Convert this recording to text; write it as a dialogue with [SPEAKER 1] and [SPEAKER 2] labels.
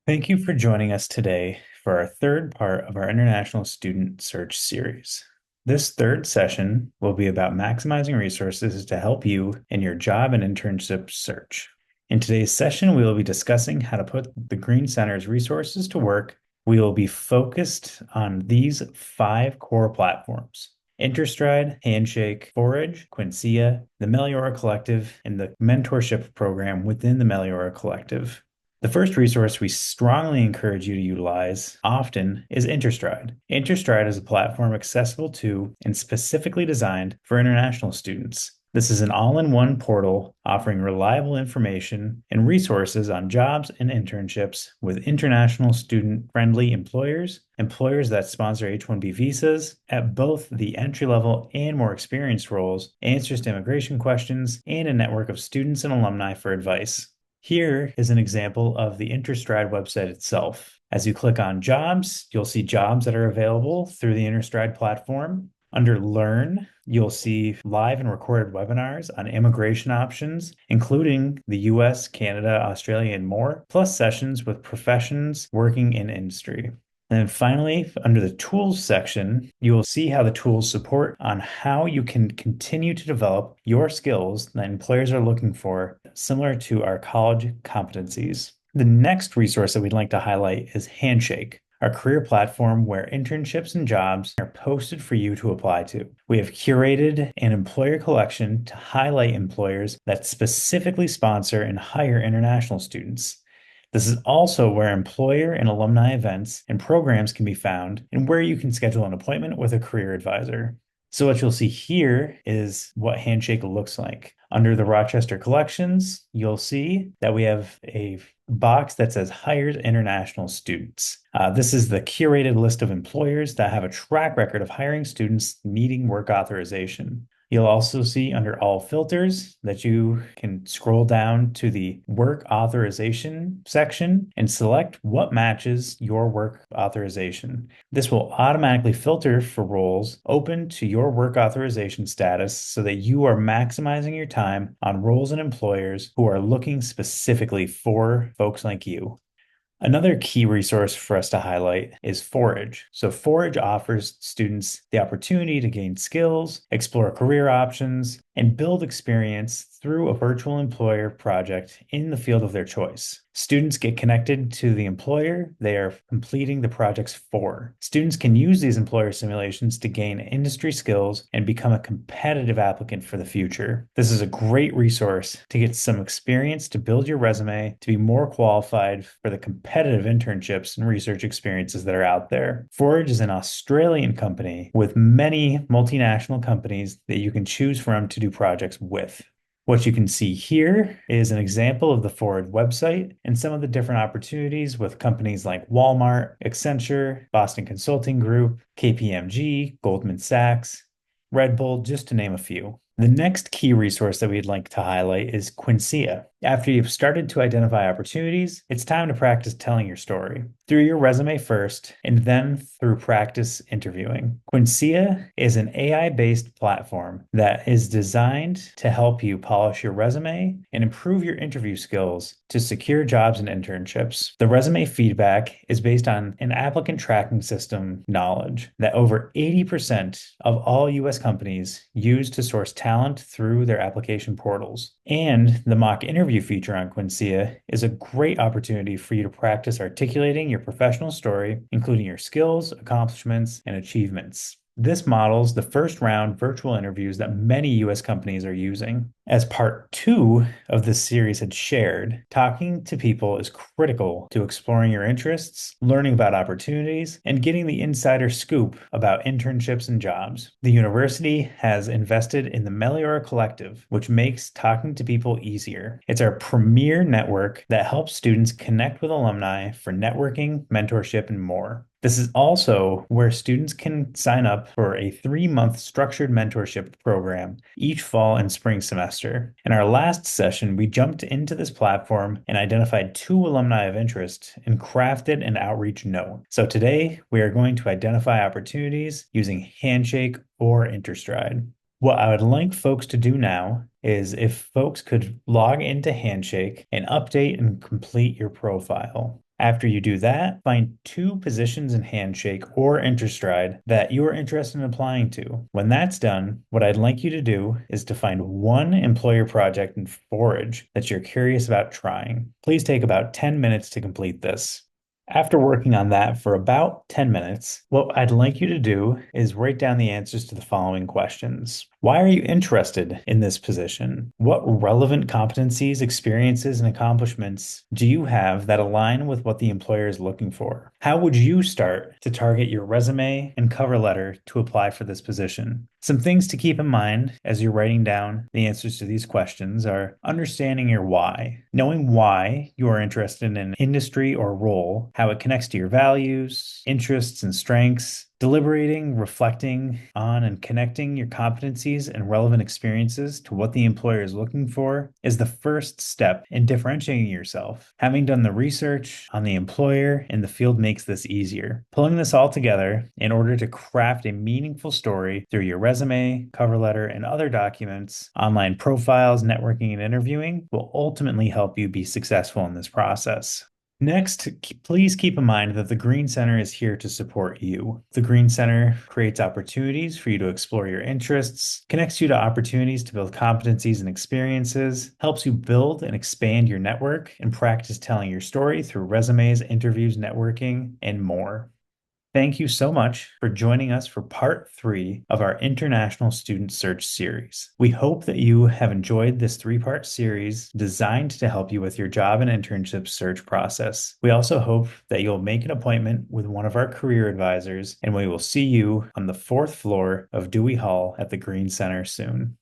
[SPEAKER 1] Thank you for joining us today for our third part of our International Student Search series. This third session will be about maximizing resources to help you in your job and internship search. In today's session, we will be discussing how to put the Green Center's resources to work. We will be focused on these 5 core platforms: Interstride, Handshake, Forage, Quincia, the Meliora Collective, and the mentorship program within the Meliora Collective. The first resource we strongly encourage you to utilize often is Interstride. Interstride is a platform accessible to and specifically designed for international students. This is an all-in-one portal offering reliable information and resources on jobs and internships with international student-friendly employers, employers that sponsor H-1B visas at both the entry-level and more experienced roles, answers to immigration questions, and a network of students and alumni for advice. Here is an example of the Interstride website itself. As you click on jobs, you'll see jobs that are available through the Interstride platform. Under Learn, you'll see live and recorded webinars on immigration options, including the US, Canada, Australia, and more, plus sessions with professions working in industry. And then finally, under the tools section, you will see how the tools support on how you can continue to develop your skills that employers are looking for, similar to our college competencies. The next resource that we'd like to highlight is Handshake, our career platform where internships and jobs are posted for you to apply to. We have curated an employer collection to highlight employers that specifically sponsor and hire international students. This is also where employer and alumni events and programs can be found and where you can schedule an appointment with a career advisor. So what you'll see here is what Handshake looks like. Under the Rochester collections, you'll see that we have a box that says Hires International Students. This is the curated list of employers that have a track record of hiring students needing work authorization. You'll also see under all filters that you can scroll down to the work authorization section and select what matches your work authorization. This will automatically filter for roles open to your work authorization status so that you are maximizing your time on roles and employers who are looking specifically for folks like you. Another key resource for us to highlight is Forage. So Forage offers students the opportunity to gain skills, explore career options, and build experience through a virtual employer project in the field of their choice. Students get connected to the employer they are completing the projects for. Students can use these employer simulations to gain industry skills and become a competitive applicant for the future. This is a great resource to get some experience to build your resume to be more qualified for the competitive internships and research experiences that are out there. Forage is an Australian company with many multinational companies that you can choose from to do projects with. What you can see here is an example of the Forage website and some of the different opportunities with companies like Walmart, Accenture, Boston Consulting Group, KPMG, Goldman Sachs, Red Bull, just to name a few. The next key resource that we'd like to highlight is Quincia. After you've started to identify opportunities, it's time to practice telling your story through your resume first and then through practice interviewing. Quincia is an AI-based platform that is designed to help you polish your resume and improve your interview skills to secure jobs and internships. The resume feedback is based on an applicant tracking system knowledge that over 80% of all US companies use to source talent through their application portals. And the mock interview feature on Quincia is a great opportunity for you to practice articulating your professional story, including your skills, accomplishments, and achievements. This models the first round virtual interviews that many US companies are using. As part 2 of this series had shared, talking to people is critical to exploring your interests, learning about opportunities, and getting the insider scoop about internships and jobs. The university has invested in the Meliora Collective, which makes talking to people easier. It's our premier network that helps students connect with alumni for networking, mentorship, and more. This is also where students can sign up for a 3-month structured mentorship program each fall and spring semester. In our last session, we jumped into this platform and identified 2 alumni of interest and crafted an outreach note. So today, we are going to identify opportunities using Handshake or Interstride. What I would like folks to do now is if folks could log into Handshake and update and complete your profile. After you do that, find 2 positions in Handshake or Interstride that you are interested in applying to. When that's done, what I'd like you to do is to find one employer project in Forage that you're curious about trying. Please take about 10 minutes to complete this. After working on that for about 10 minutes, what I'd like you to do is write down the answers to the following questions. Why are you interested in this position? What relevant competencies, experiences, and accomplishments do you have that align with what the employer is looking for? How would you start to target your resume and cover letter to apply for this position? Some things to keep in mind as you're writing down the answers to these questions are understanding your why, knowing why you are interested in an industry or role, how it connects to your values, interests, and strengths, deliberating, reflecting on, and connecting your competencies and relevant experiences to what the employer is looking for is the first step in differentiating yourself. Having done the research on the employer and the field makes this easier. Pulling this all together in order to craft a meaningful story through your resume, cover letter, and other documents, online profiles, networking, and interviewing will ultimately help you be successful in this process. Next, please keep in mind that the Green Center is here to support you. The Green Center creates opportunities for you to explore your interests, connects you to opportunities to build competencies and experiences, helps you build and expand your network, and practice telling your story through resumes, interviews, networking, and more. Thank you so much for joining us for part 3 of our International Student Search series. We hope that you have enjoyed this 3-part series designed to help you with your job and internship search process. We also hope that you'll make an appointment with one of our career advisors, and we will see you on the 4th floor of Dewey Hall at the Green Center soon.